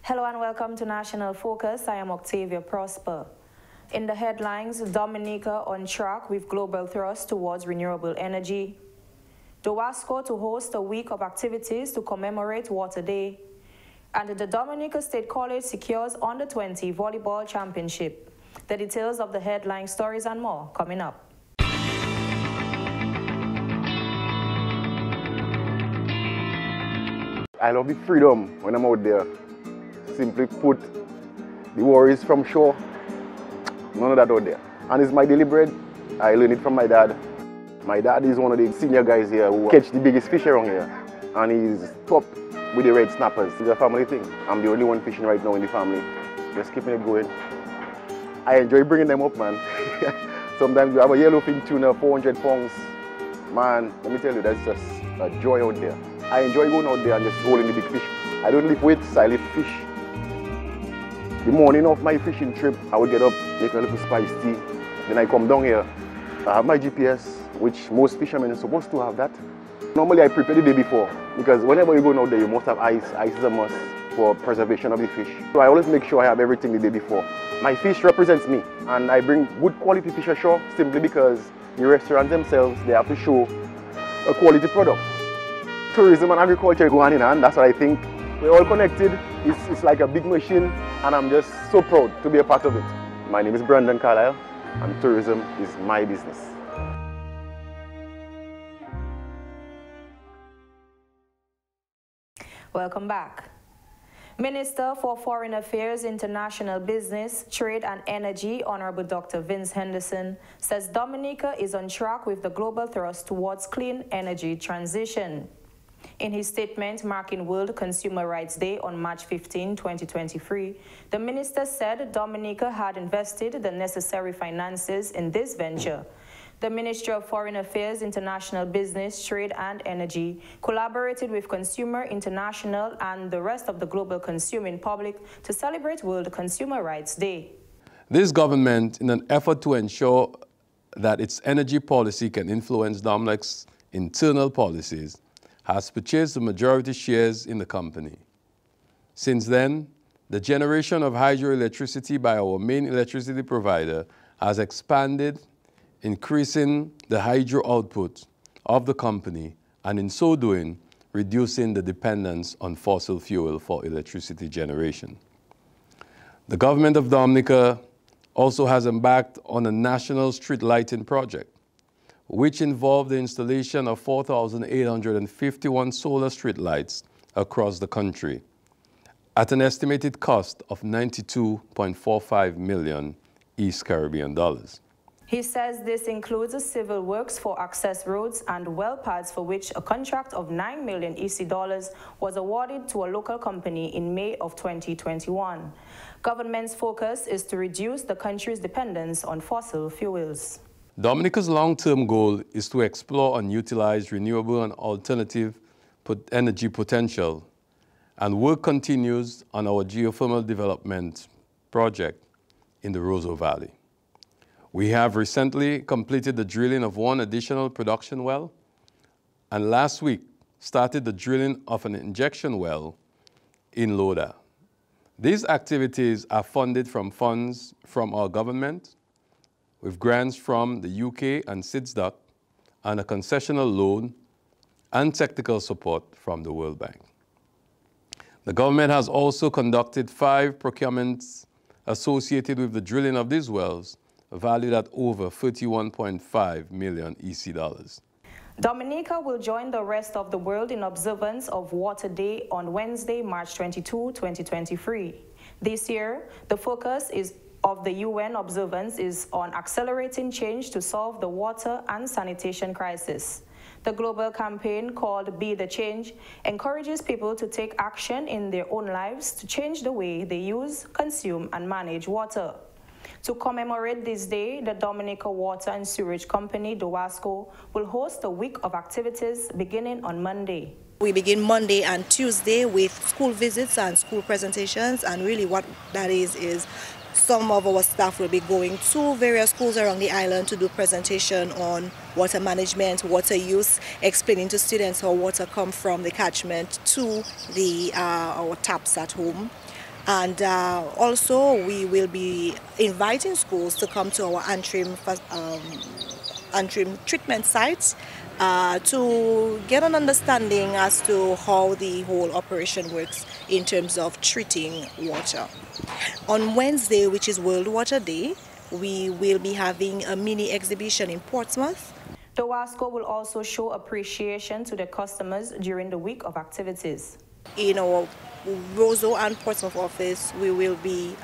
Hello and welcome to National Focus. I am Octavia Prosper. In the headlines, Dominica on track with global thrust towards renewable energy. DOWASCO to host a week of activities to commemorate Water Day. And the Dominica State College secures Under 20 Volleyball Championship. The details of the headline stories and more coming up. I love the freedom when I'm out there. Simply put, the worries from shore, none of that out there. And it's my daily bread. I learned it from my dad. My dad is one of the senior guys here who catch the biggest fish around here. And he's top with the red snappers. It's a family thing. I'm the only one fishing right now in the family. Just keeping it going. I enjoy bringing them up, man. Sometimes you have a yellowfin tuna, 400 pounds. Man, let me tell you, that's just a joy out there. I enjoy going out there and just holding the big fish. I don't lift weights, I lift fish. The morning of my fishing trip, I would get up, make a little spice tea. Then I come down here. I have my GPS, which most fishermen are supposed to have that. Normally I prepare the day before, because whenever you go out there, you must have ice. Ice is a must for preservation of the fish. So I always make sure I have everything the day before. My fish represents me, and I bring good quality fish ashore simply because the restaurants themselves, they have to show a quality product. Tourism and agriculture go hand in hand, that's what I think. We're all connected, it's like a big machine, and I'm just so proud to be a part of it. My name is Brandon Carlisle, and tourism is my business. Welcome back. Minister for Foreign Affairs, International Business, Trade and Energy, Honorable Dr. Vince Henderson, says Dominica is on track with the global thrust towards clean energy transition. In his statement marking World Consumer Rights Day on March 15, 2023, the minister said Dominica had invested the necessary finances in this venture. The Ministry of Foreign Affairs, International Business, Trade and Energy collaborated with Consumer International and the rest of the global consuming public to celebrate World Consumer Rights Day. This government, in an effort to ensure that its energy policy can influence Dominica's internal policies, has purchased the majority shares in the company. Since then, the generation of hydroelectricity by our main electricity provider has expanded, increasing the hydro output of the company, and in so doing, reducing the dependence on fossil fuel for electricity generation. The government of Dominica also has embarked on a national street lighting project, which involved the installation of 4,851 solar street lights across the country at an estimated cost of $92.45 million East Caribbean dollars. He says this includes civil works for access roads and well pads, for which a contract of $9 million EC dollars was awarded to a local company in May of 2021. Government's focus is to reduce the country's dependence on fossil fuels. Dominica's long-term goal is to explore unutilized renewable and alternative energy potential, and work continues on our geothermal development project in the Roseau Valley. We have recently completed the drilling of one additional production well, and last week started the drilling of an injection well in Loda. These activities are funded from funds from our government, with grants from the UK and SIDSDOC, and a concessional loan and technical support from the World Bank. The government has also conducted 5 procurements associated with the drilling of these wells, valued at over $31.5 million EC dollars. Dominica will join the rest of the world in observance of Water Day on Wednesday, March 22, 2023. This year, the focus of the UN observance is on accelerating change to solve the water and sanitation crisis. The global campaign called Be the Change encourages people to take action in their own lives to change the way they use, consume, and manage water. To commemorate this day, the Dominica Water and Sewerage Company, DOWASCO, will host a week of activities beginning on Monday. We begin Monday and Tuesday with school visits and school presentations, and really what that is some of our staff will be going to various schools around the island to do presentation on water management, water use, explaining to students how water comes from the catchment to our taps at home. And also we will be inviting schools to come to our antrim treatment sites to get an understanding as to how the whole operation works in terms of treating water. On Wednesday, which is World Water Day, we will be having a mini exhibition in Portsmouth. The WASCO will also show appreciation to their customers during the week of activities. In our Roseau and Portsmouth office, we will be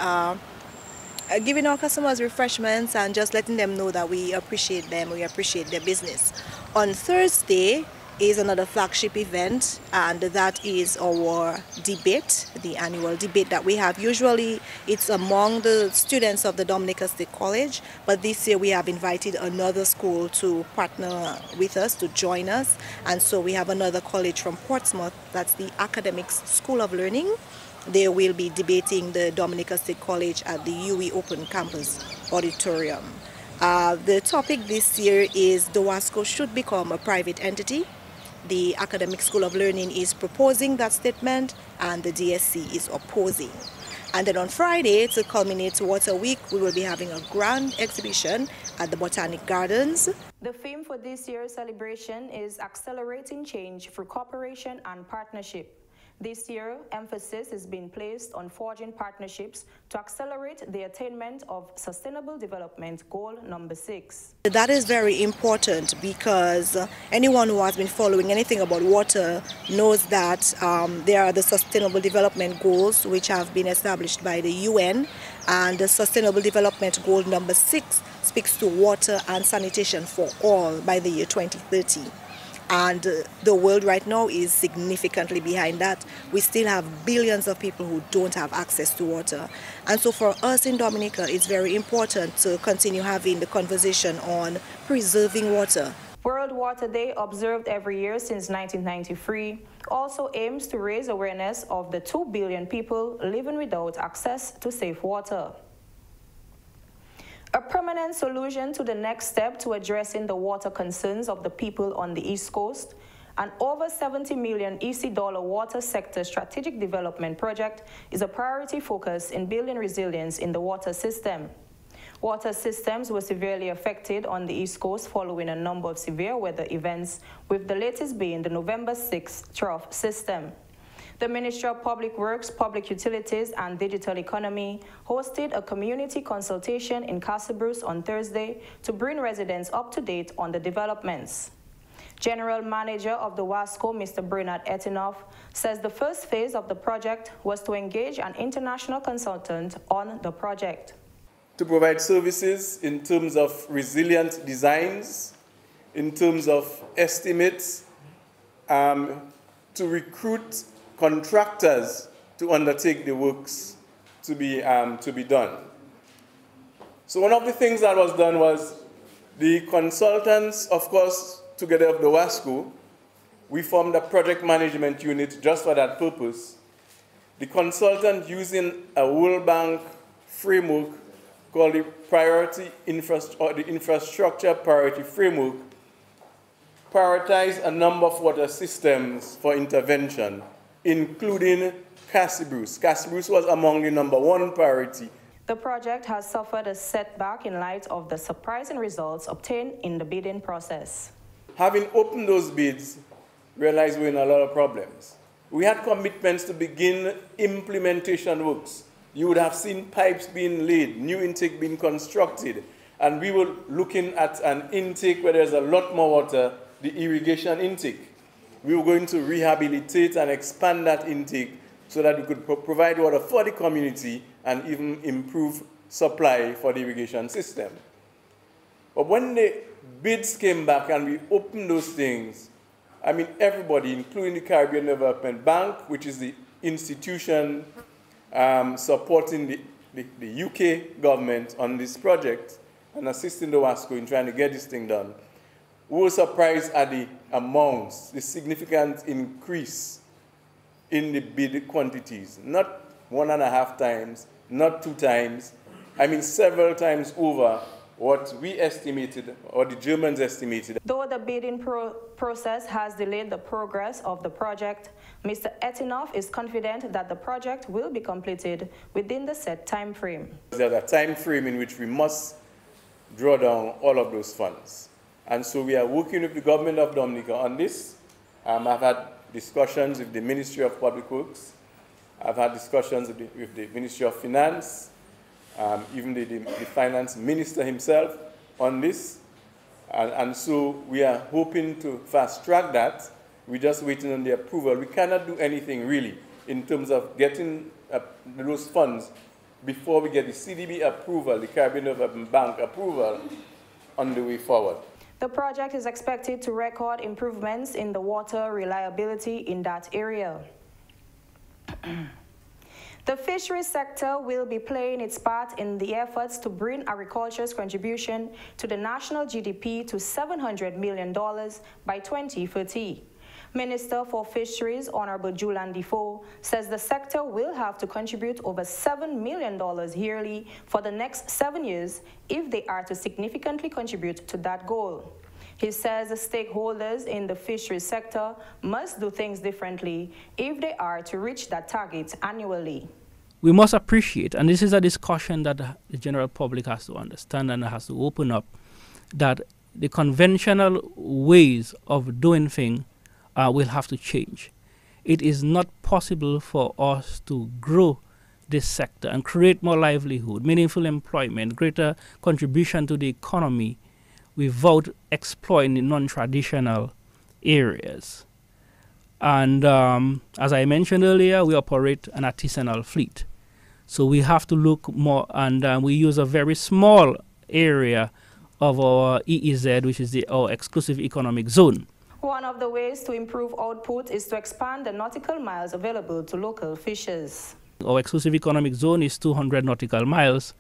giving our customers refreshments and just letting them know that we appreciate them, we appreciate their business. On Thursday is another flagship event, and that is our debate, the annual debate that we have. Usually it's among the students of the Dominica State College, but this year we have invited another school to partner with us, to join us, and so we have another college from Portsmouth, that's the Academics School of Learning. They will be debating the Dominica State College at the UE Open Campus Auditorium. The topic this year is the WASCO should become a private entity. The Academic School of Learning is proposing that statement and the DSC is opposing. And then on Friday, to culminate Water Week, we will be having a grand exhibition at the Botanic Gardens. The theme for this year's celebration is accelerating change through cooperation and partnership. This year, emphasis is being placed on forging partnerships to accelerate the attainment of Sustainable Development Goal number 6. That is very important because anyone who has been following anything about water knows that there are the Sustainable Development Goals which have been established by the UN, and the Sustainable Development Goal number 6 speaks to water and sanitation for all by the year 2030. And the world right now is significantly behind that. We still have billions of people who don't have access to water. And so for us in Dominica, it's very important to continue having the conversation on preserving water. World Water Day, observed every year since 1993, also aims to raise awareness of the 2 billion people living without access to safe water. A permanent solution to the next step to addressing the water concerns of the people on the East Coast, an over $70 million EC water sector strategic development project is a priority focus in building resilience in the water system. Water systems were severely affected on the East Coast following a number of severe weather events, with the latest being the November 6th trough system. The Ministry of Public Works, Public Utilities and Digital Economy hosted a community consultation in Castle Bruce on Thursday to bring residents up to date on the developments. General Manager of the WASCO, Mr. Bernard Etinoff, says the first phase of the project was to engage an international consultant on the project. To provide services in terms of resilient designs, in terms of estimates, to recruit contractors to undertake the works to be done. So one of the things that was done was the consultants, of course, together with the WASCO, we formed a project management unit just for that purpose. The consultant, using a World Bank framework called the Infrastructure Priority Framework, prioritized a number of water systems for intervention, including Castle Bruce. Castle Bruce was among the #1 priority. The project has suffered a setback in light of the surprising results obtained in the bidding process. Having opened those bids, realized we're in a lot of problems. We had commitments to begin implementation works. You would have seen pipes being laid, new intake being constructed, and we were looking at an intake where there's a lot more water, the irrigation intake. We were going to rehabilitate and expand that intake so that we could provide water for the community and even improve supply for the irrigation system. But when the bids came back and we opened those things, I mean, everybody, including the Caribbean Development Bank, which is the institution supporting the UK government on this project and assisting the WASCO in trying to get this thing done, we were surprised at the amounts, the significant increase in the bid quantities. Not 1.5 times, not 2 times, I mean several times over what we estimated or the Germans estimated. Though the bidding process has delayed the progress of the project, Mr. Etinoff is confident that the project will be completed within the set time frame. There's a time frame in which we must draw down all of those funds. And so we are working with the government of Dominica on this. I've had discussions with the Ministry of Public Works. I've had discussions with the Ministry of Finance, even the finance minister himself on this. And so we are hoping to fast track that. We're just waiting on the approval. We cannot do anything really in terms of getting those funds before we get the CDB approval, the Caribbean Development Bank approval on the way forward. The project is expected to record improvements in the water reliability in that area. The fisheries sector will be playing its part in the efforts to bring agriculture's contribution to the national GDP to $700 million by 2030. Minister for Fisheries, Honorable Julian Defoe, says the sector will have to contribute over $7 million yearly for the next 7 years if they are to significantly contribute to that goal. He says the stakeholders in the fisheries sector must do things differently if they are to reach that target annually. We must appreciate, and this is a discussion that the general public has to understand and has to open up, that the conventional ways of doing things will have to change. It is not possible for us to grow this sector and create more livelihood, meaningful employment, greater contribution to the economy without exploiting the non-traditional areas. And as I mentioned earlier, we operate an artisanal fleet. So we have to look more, and we use a very small area of our EEZ, which is our exclusive economic zone. One of the ways to improve output is to expand the nautical miles available to local fishers. Our exclusive economic zone is 200 nautical miles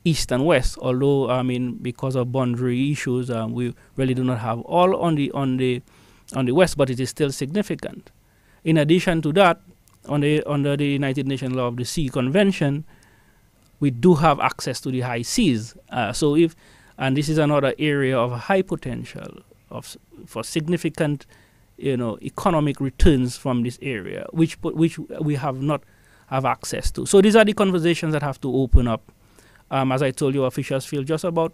east and west, although, I mean, because of boundary issues, we really do not have all on the west, but it is still significant. In addition to that, under the United Nations Law of the Sea Convention, we do have access to the high seas. And this is another area of high potential for significant, economic returns from this area, which we have not have access to. So these are the conversations that have to open up. As I told you, our fishers feel just about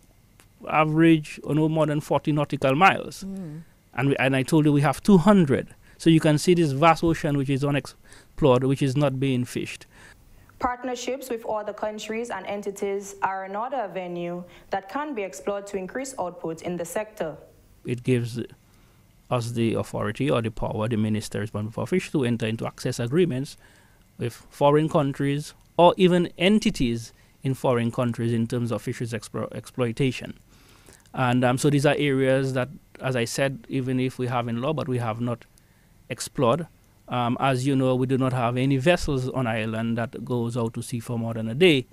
average or no more than 40 nautical miles. And I told you we have 200. So you can see this vast ocean which is unexplored, which is not being fished. Partnerships with other countries and entities are another avenue that can be explored to increase output in the sector. It gives us the authority or the power, the minister responsible for fish, to enter into access agreements with foreign countries or even entities in foreign countries in terms of fisheries exploitation. And so these are areas that, as I said, even if we have in law, but we have not explored. As you know, we do not have any vessels on island that goes out to sea for more than a day.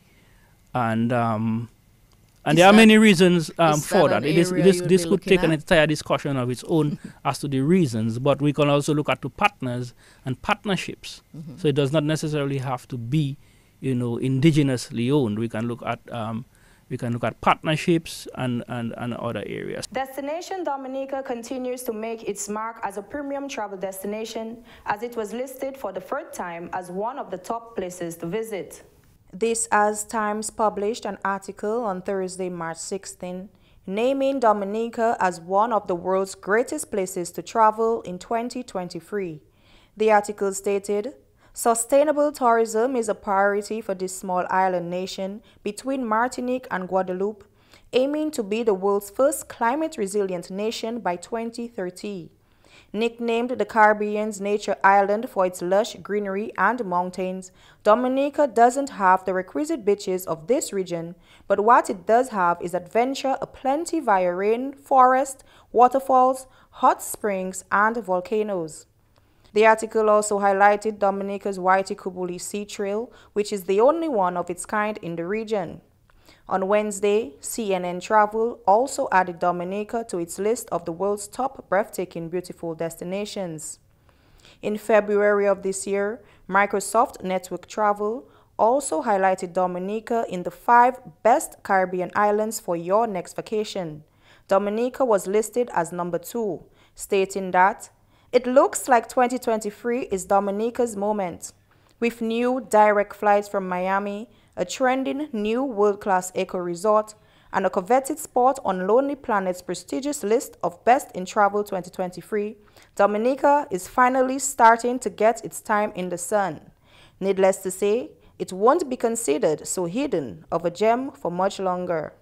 And there are many reasons for that. This could take an entire discussion of its own as to the reasons, but we can also look at the partners and partnerships. So it does not necessarily have to be, indigenously owned. We can look at partnerships and other areas. Destination Dominica continues to make its mark as a premium travel destination, as it was listed for the third time as one of the top places to visit. This as Times published an article on Thursday, March 16, naming Dominica as one of the world's greatest places to travel in 2023. The article stated, "Sustainable tourism is a priority for this small island nation between Martinique and Guadeloupe, aiming to be the world's first climate-resilient nation by 2030. Nicknamed the Caribbean's nature island for its lush greenery and mountains, Dominica doesn't have the requisite beaches of this region, but what it does have is adventure aplenty via rain, forest, waterfalls, hot springs, and volcanoes." The article also highlighted Dominica's Whitey Kubuli Sea Trail, which is the only one of its kind in the region. On Wednesday, CNN Travel also added Dominica to its list of the world's top breathtaking beautiful destinations. In February of this year, Microsoft Network Travel also highlighted Dominica in the 5 best Caribbean islands for your next vacation. Dominica was listed as number 2, stating that it looks like 2023 is Dominica's moment. With new direct flights from Miami, a trending new world-class eco-resort, and a coveted spot on Lonely Planet's prestigious list of Best in Travel 2023, Dominica is finally starting to get its time in the sun. Needless to say, it won't be considered so hidden of a gem for much longer.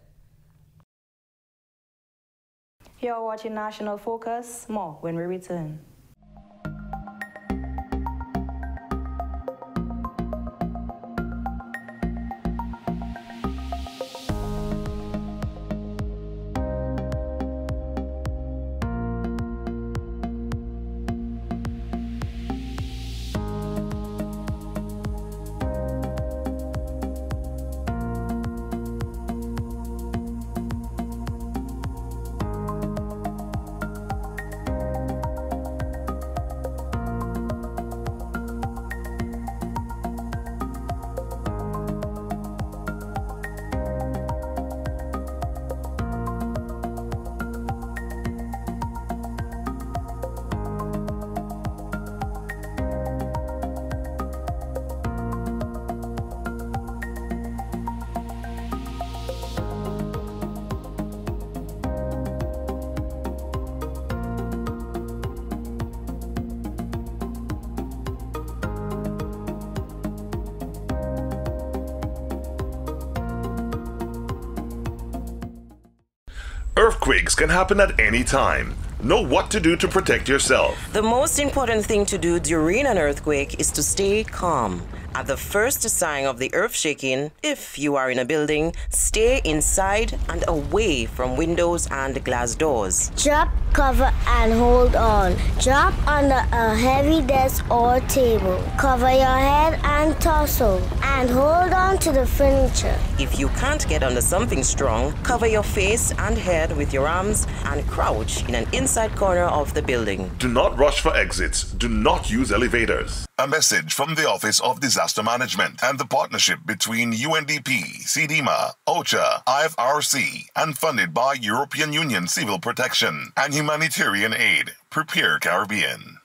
You're watching National Focus. More when we return. Earthquakes can happen at any time. Know what to do to protect yourself. The most important thing to do during an earthquake is to stay calm. At the first sign of the earth shaking, if you are in a building, stay inside and away from windows and glass doors. Drop, cover, and hold on. Drop under a heavy desk or table. Cover your head and torso, and hold on to the furniture. If you can't get under something strong, cover your face and head with your arms and crouch in an inside corner of the building. Do not rush for exits. Do not use elevators. A message from the Office of Disaster Management and the partnership between UNDP, CDMA, OCHA, IFRC, and funded by European Union Civil Protection and Humanitarian Aid. Prepare Caribbean.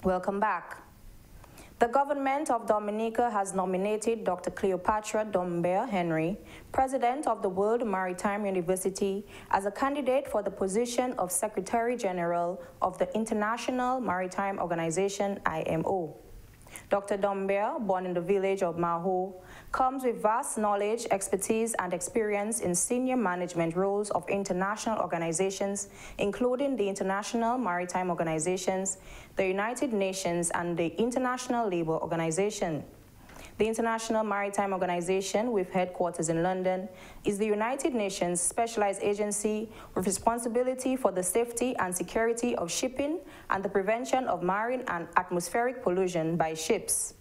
Welcome back. The government of Dominica has nominated Dr. Cleopatra Dombia Henry, president of the World Maritime University, as a candidate for the position of Secretary General of the International Maritime Organization, IMO. Dr. Dombia, born in the village of Maho, comes with vast knowledge, expertise, and experience in senior management roles of international organizations, including the International Maritime Organizations, the United Nations, and the International Labour Organization. The International Maritime Organization, with headquarters in London, is the United Nations specialized agency with responsibility for the safety and security of shipping and the prevention of marine and atmospheric pollution by ships.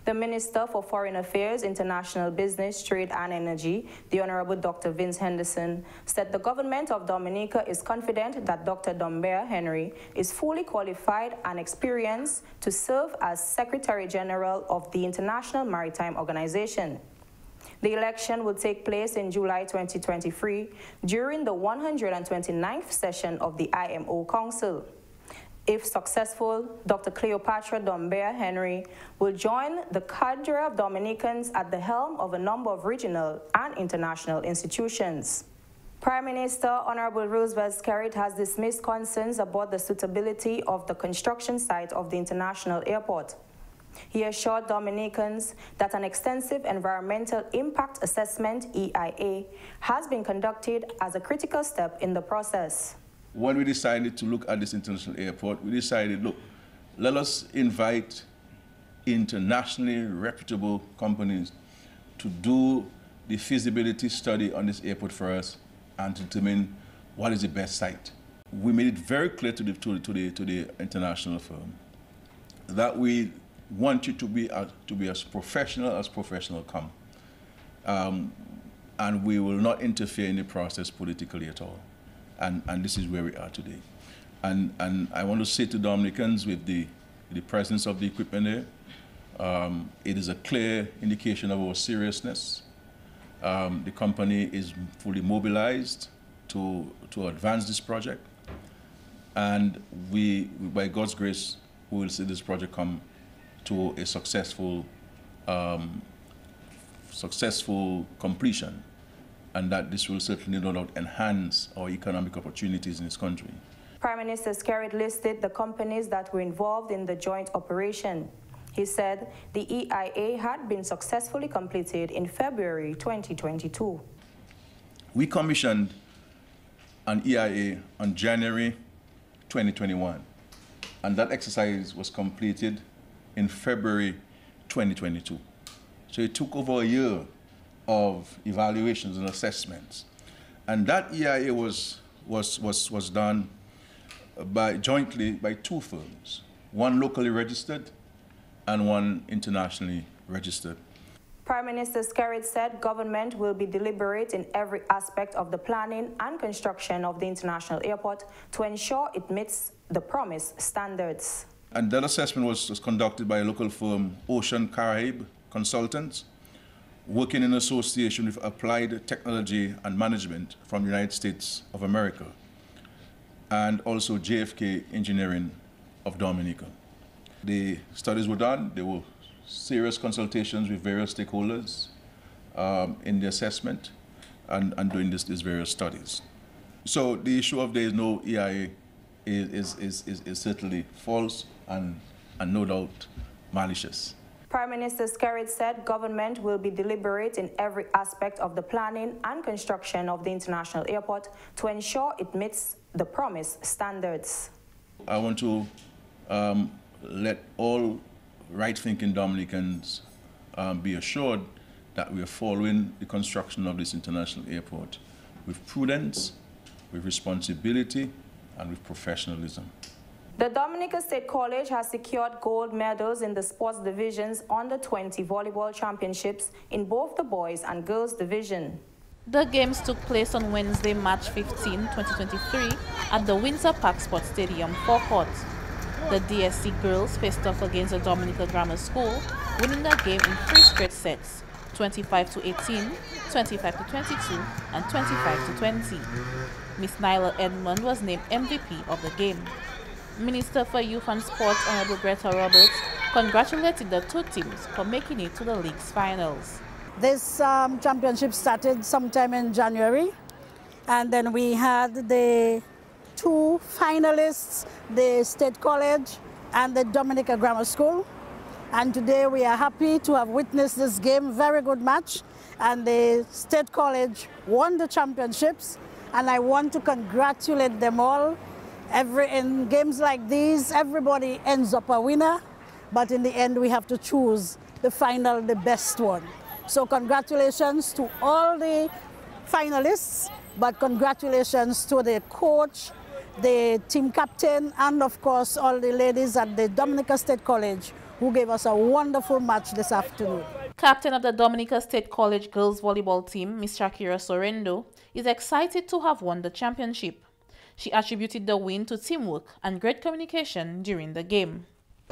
The Minister for Foreign Affairs, International Business, Trade and Energy, the Honorable Dr. Vince Henderson, said the government of Dominica is confident that Dr. Dombia Henry is fully qualified and experienced to serve as Secretary General of the International Maritime Organization. The election will take place in July 2023 during the 129th session of the IMO Council. If successful, Dr. Cleopatra Dombia Henry will join the cadre of Dominicans at the helm of a number of regional and international institutions. Prime Minister Honorable Roosevelt Skerrit has dismissed concerns about the suitability of the construction site of the international airport. He assured Dominicans that an extensive environmental impact assessment, EIA, has been conducted as a critical step in the process. When we decided to look at this international airport, we decided, look, let us invite internationally reputable companies to do the feasibility study on this airport for us and to determine what is the best site. We made it very clear to the international firm that we want you to be as professional come. And we will not interfere in the process politically at all. and this is where we are today. And I want to say to Dominicans, with the presence of the equipment there, it is a clear indication of our seriousness. The company is fully mobilized to advance this project, and we, by God's grace, we will see this project come to a successful completion, and that this will certainly no doubt enhance our economic opportunities in this country. Prime Minister Skerrit listed the companies that were involved in the joint operation. He said the EIA had been successfully completed in February 2022. We commissioned an EIA on January 2021, and that exercise was completed in February 2022. So it took over a year of evaluations and assessments. And that EIA was done jointly by two firms, one locally registered and one internationally registered. Prime Minister Skerrit said government will be deliberate in every aspect of the planning and construction of the international airport to ensure it meets the promised standards. And that assessment was conducted by a local firm, Ocean Caraïbe Consultants, working in association with Applied Technology and Management from the United States of America, and also JFK Engineering of Dominica. The studies were done. There were serious consultations with various stakeholders in the assessment and doing these various studies. So the issue of there is no EIA is certainly false and no doubt malicious. Prime Minister Skerrit said government will be deliberate in every aspect of the planning and construction of the international airport to ensure it meets the promised standards. I want to let all right-thinking Dominicans be assured that we are following the construction of this international airport with prudence, with responsibility, and with professionalism. The Dominica State College has secured gold medals in the sports divisions under 20 volleyball championships in both the boys and girls division. The games took place on Wednesday, March 15, 2023 at the Windsor Park Sports Stadium forecourt. The DSC girls faced off against the Dominica Grammar School, winning the game in 3 straight sets, 25-18, 25-22, and 25-20. Miss Nyla Edmond was named MVP of the game. Minister for Youth and Sports, Honorable Greta Roberts, congratulated the two teams for making it to the league's finals. This championship started sometime in January, and then we had the 2 finalists, the State College and the Dominica Grammar School. And today we are happy to have witnessed this game, very good match, and the State College won the championships, and I want to congratulate them all. In games like these, everybody ends up a winner, but in the end we have to choose the final, the best one. So congratulations to all the finalists, but congratulations to the coach, the team captain, and of course all the ladies at the Dominica State College who gave us a wonderful match this afternoon. Captain of the Dominica State College girls volleyball team, Ms. Shakira Sorrendo, is excited to have won the championship. She attributed the win to teamwork and great communication during the game.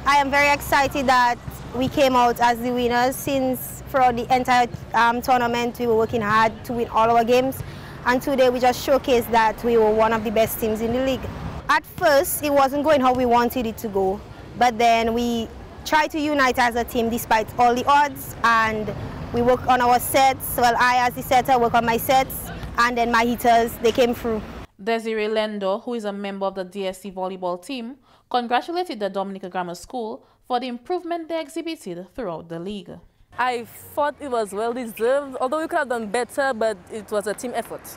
I am very excited that we came out as the winners, since throughout the entire tournament we were working hard to win all our games, and today we just showcased that we were one of the best teams in the league. At first it wasn't going how we wanted it to go, but then we tried to unite as a team despite all the odds, and we worked on our sets. Well, I as the setter worked on my sets, and then my hitters, they came through. Desiree Lendo, who is a member of the DSC volleyball team, congratulated the Dominica Grammar School for the improvement they exhibited throughout the league. I thought it was well deserved, although we could have done better, but it was a team effort.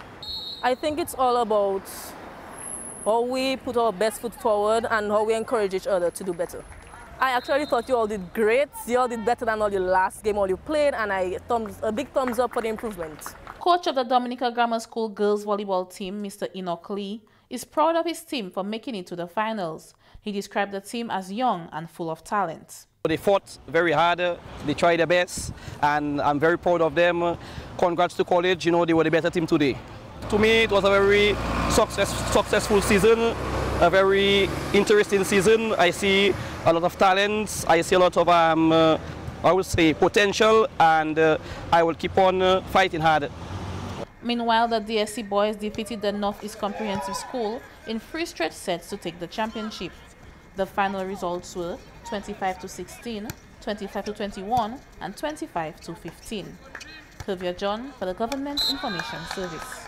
I think it's all about how we put our best foot forward and how we encourage each other to do better. I actually thought you all did great. You all did better than all your last game all you played, and a big thumbs up for the improvement. Coach of the Dominica Grammar School girls volleyball team, Mr. Enoch Lee, is proud of his team for making it to the finals. He described the team as young and full of talent. They fought very hard, they tried their best, and I'm very proud of them. Congrats to college, you know, they were the better team today. To me, it was a very successful season, a very interesting season. I see a lot of talents. I see a lot of, I would say, potential, and I will keep on fighting hard. Meanwhile, the DSC boys defeated the Northeast Comprehensive School in 3 straight sets to take the championship. The final results were 25-16, 25-21, and 25-15. Kuvia John for the Government Information Service.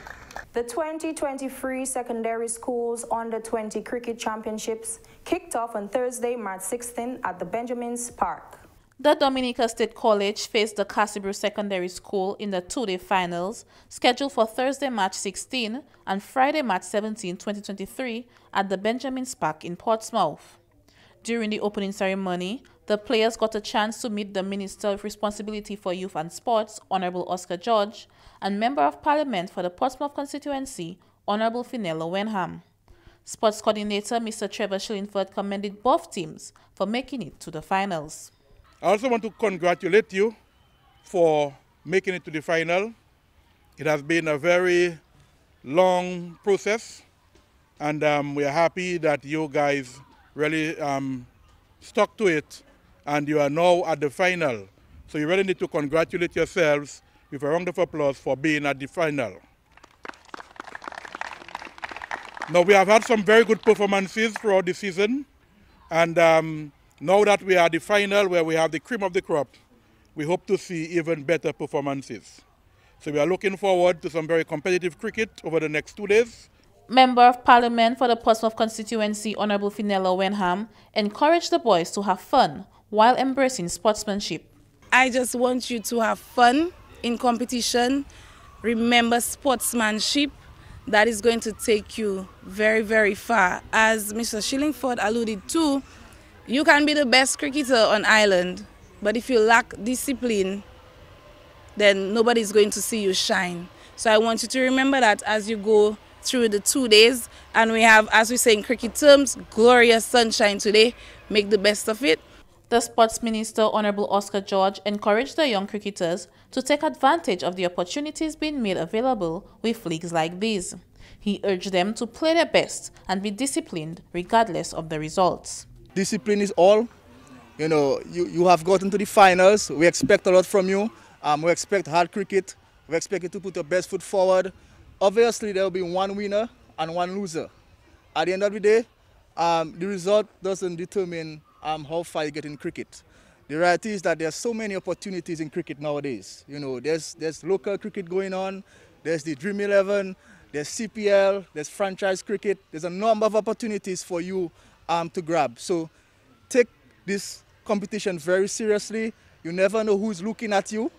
The 2023 Secondary Schools Under-20 Cricket Championships kicked off on Thursday, March 16 at the Benjamins Park. The Dominica State College faced the Casibro Secondary School in the 2-day finals, scheduled for Thursday, March 16 and Friday, March 17, 2023 at the Benjamins Park in Portsmouth. During the opening ceremony, the players got a chance to meet the Minister with Responsibility for Youth and Sports, Honorable Oscar George, and Member of Parliament for the Portsmouth constituency, Honorable Finella Wenham. Sports Coordinator Mr. Trevor Shillingford commended both teams for making it to the finals. I also want to congratulate you for making it to the final. It has been a very long process, and we are happy that you guys really stuck to it, and you are now at the final. So you really need to congratulate yourselves with a round of applause for being at the final. Now, we have had some very good performances throughout the season, and now that we are at the final where we have the cream of the crop, we hope to see even better performances. So we are looking forward to some very competitive cricket over the next 2 days. Member of Parliament for the Portsmouth constituency, Honorable Finella Wenham, encouraged the boys to have fun while embracing sportsmanship. I just want you to have fun in competition. Remember sportsmanship. That is going to take you very, very far. As Mr. Shillingford alluded to, you can be the best cricketer on island, but if you lack discipline, then nobody's going to see you shine. So I want you to remember that as you go through the 2 days, and we have, as we say in cricket terms, glorious sunshine today. Make the best of it. The Sports Minister, Honorable Oscar George, encouraged the young cricketers to take advantage of the opportunities being made available with leagues like these. He urged them to play their best and be disciplined regardless of the results. Discipline is all. You know, you have gotten to the finals. We expect a lot from you. We expect hard cricket. We expect you to put your best foot forward. Obviously, there will be one winner and one loser. At the end of the day, the result doesn't determine how far you get in cricket. The reality is that there's so many opportunities in cricket nowadays. You know, there's local cricket going on, there's the Dream 11, there's CPL, there's franchise cricket. There's a number of opportunities for you to grab. So take this competition very seriously. You never know who's looking at you.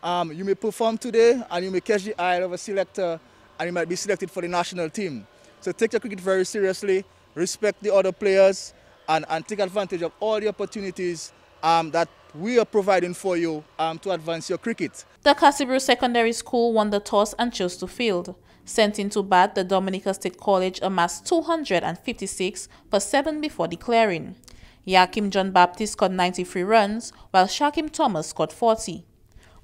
You may perform today and you may catch the eye of a selector and you might be selected for the national team. So take your cricket very seriously, respect the other players, and take advantage of all the opportunities that we are providing for you to advance your cricket. The Casibro Secondary School won the toss and chose to field. Sent into bat, the Dominica State College amassed 256 for 7 before declaring. Yakim John Baptist scored 93 runs, while Shakim Thomas scored 40.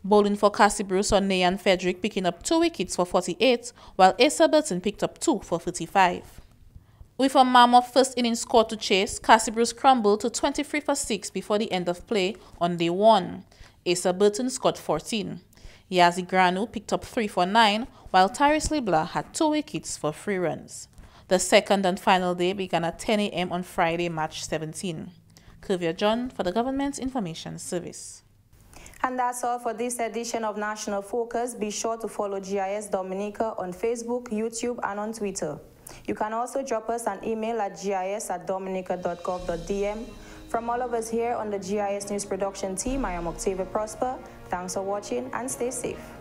Bowling for Casibro saw Nayan Frederick picking up 2 wickets for 48, while Asa Burton picked up 2 for 35. With a mammoth first innings score to chase, Casibro scrambled to 23 for 6 before the end of play on day 1. Asa Burton scored 14. Yazi Granu picked up 3 for 9, while Tyrese Libla had 2 wickets for 3 runs. The second and final day began at 10 a.m. on Friday, March 17. Kuvia John for the Government Information Service. And that's all for this edition of National Focus. Be sure to follow GIS Dominica on Facebook, YouTube, and on Twitter. You can also drop us an email at gis@dominica.gov.dm. From all of us here on the GIS News Production team, I am Octavia Prosper. Thanks for watching and stay safe.